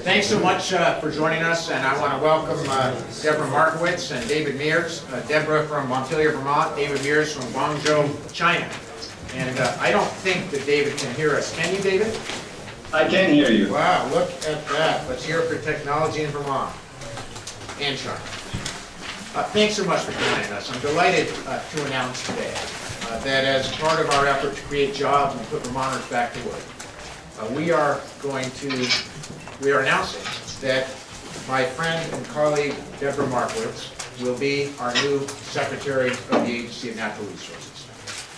Thanks so much for joining us, and I want to welcome Deb Markowitz and David Mears. Deborah from Montpelier, Vermont, David Mears from Guangzhou, China. And I don't think that David can hear us. Can you, David? I can hear you. Wow, look at that. Let's hear it for technology in Vermont and China. Thanks so much for joining us. I'm delighted to announce today that as part of our effort to create jobs and put Vermonters back to work, we are announcing that my friend and colleague, Deb Markowitz, will be our new Secretary of the Agency of Natural Resources.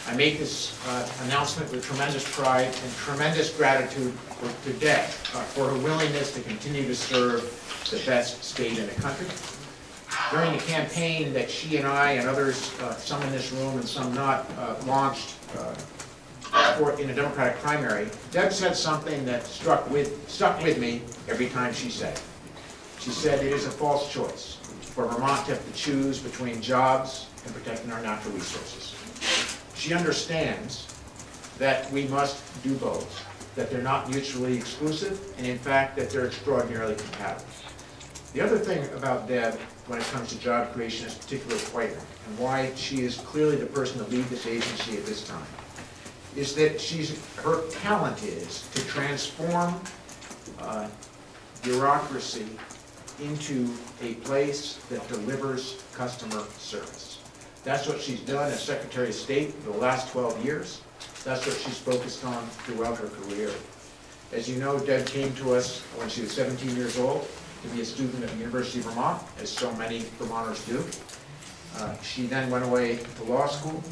I make this announcement with tremendous pride and tremendous gratitude to Deb for her willingness to continue to serve the best state in the country. During the campaign that she and I and others, some in this room and some not, launched in a Democratic primary, Deb said something that stuck with me every time she said it. She said it is a false choice for Vermont to have to choose between jobs and protecting our natural resources. She understands that we must do both, that they're not mutually exclusive, and in fact that they're extraordinarily compatible. The other thing about Deb when it comes to job creation is particularly poignant, and why she is clearly the person to lead this agency at this time, is that her talent is to transform bureaucracy into a place that delivers customer service. That's what she's done as Secretary of State for the last 12 years. That's what she's focused on throughout her career. As you know, Deb came to us when she was 17 years old to be a student at the University of Vermont, as so many Vermonters do. She then went away to law school,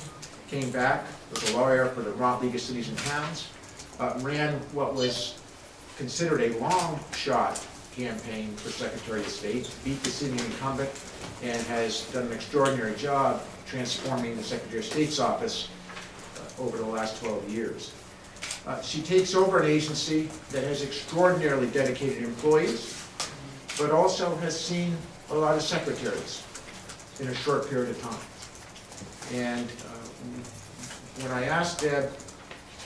came back, was a lawyer for the Vermont League of Cities and Towns, ran what was considered a long shot campaign for Secretary of State, beat the sitting incumbent, and has done an extraordinary job transforming the Secretary of State's office over the last 12 years. She takes over an agency that has extraordinarily dedicated employees, but also has seen a lot of secretaries in a short period of time. And when I asked Deb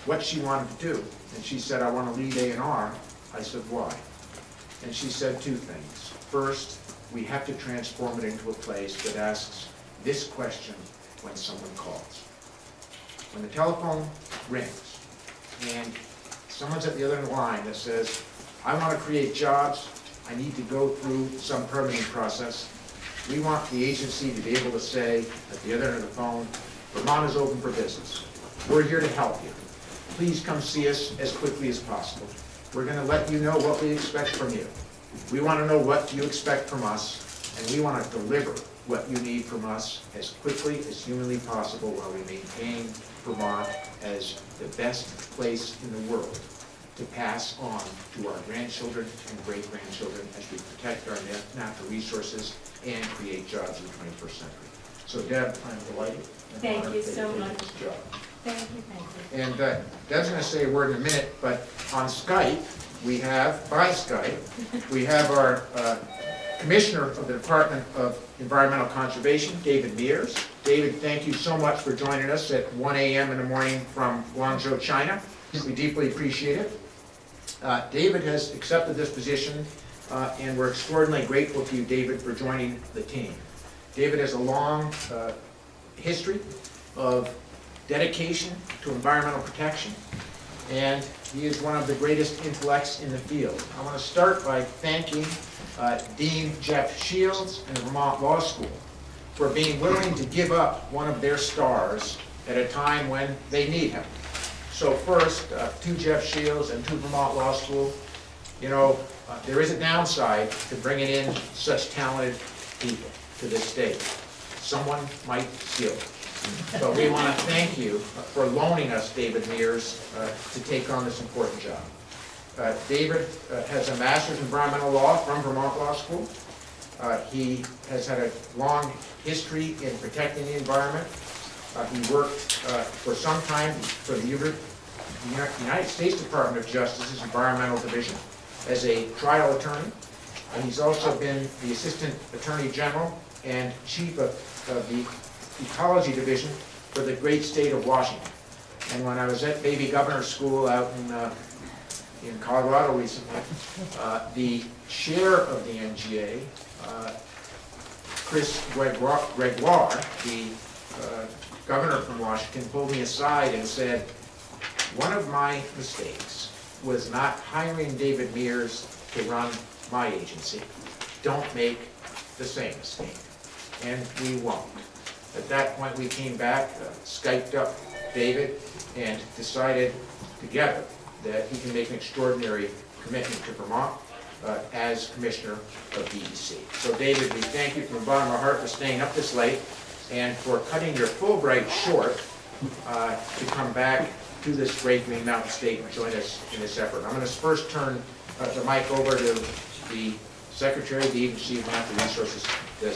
what she wanted to do, and she said, I want to lead A&R, I said, why? And she said two things. First, we have to transform it into a place that asks this question when someone calls. When the telephone rings and someone's at the other end of the line that says, I want to create jobs, I need to go through some permitting process, we want the agency to be able to say at the other end of the phone, Vermont is open for business. We're here to help you. Please come see us as quickly as possible. We're going to let you know what we expect from you. We want to know what you expect from us, and we want to deliver what you need from us as quickly as humanly possible while we maintain Vermont as the best place in the world to pass on to our grandchildren and great-grandchildren as we protect our natural resources and create jobs in the 21st century. So Deb, I'm delighted. Thank you so much. Thank you. And Deb's going to say a word in a minute, but on Skype, by Skype, we have our Commissioner of the Department of Environmental Conservation, David Mears. David, thank you so much for joining us at 1 a.m. in the morning from Guangzhou, China. We deeply appreciate it. David has accepted this position, and we're extraordinarily grateful to you, David, for joining the team. David has a long history of dedication to environmental protection, and he is one of the greatest intellects in the field. I want to start by thanking Dean Jeff Shields and the Vermont Law School for being willing to give up one of their stars at a time when they need him. So first, to Jeff Shields and to Vermont Law School, you know, there is a downside to bringing in such talented people to this state. Someone might steal it. So we want to thank you for loaning us David Mears to take on this important job. David has a master's in environmental law from Vermont Law School. He has had a long history in protecting the environment. He worked for some time for the United States Department of Justice's Environmental Division as a trial attorney. And he's also been the Assistant Attorney General and Chief of the Ecology Division for the great state of Washington. And when I was at Baby Governor's School out in in Colorado recently. The chair of the NGA, Chris Gregoire, the governor from Washington, pulled me aside and said, one of my mistakes was not hiring David Mears to run my agency. Don't make the same mistake. And we won't. At that point, we came back, Skyped up David, and decided together that he can make an extraordinary commitment to Vermont as Commissioner of DEC. So David, we thank you from the bottom of our heart for staying up this late and for cutting your Fulbright short to come back to this great Green Mountain State and join us in this effort. I'm going to first turn the mic over to the Secretary of the Agency of Natural Resources Designation.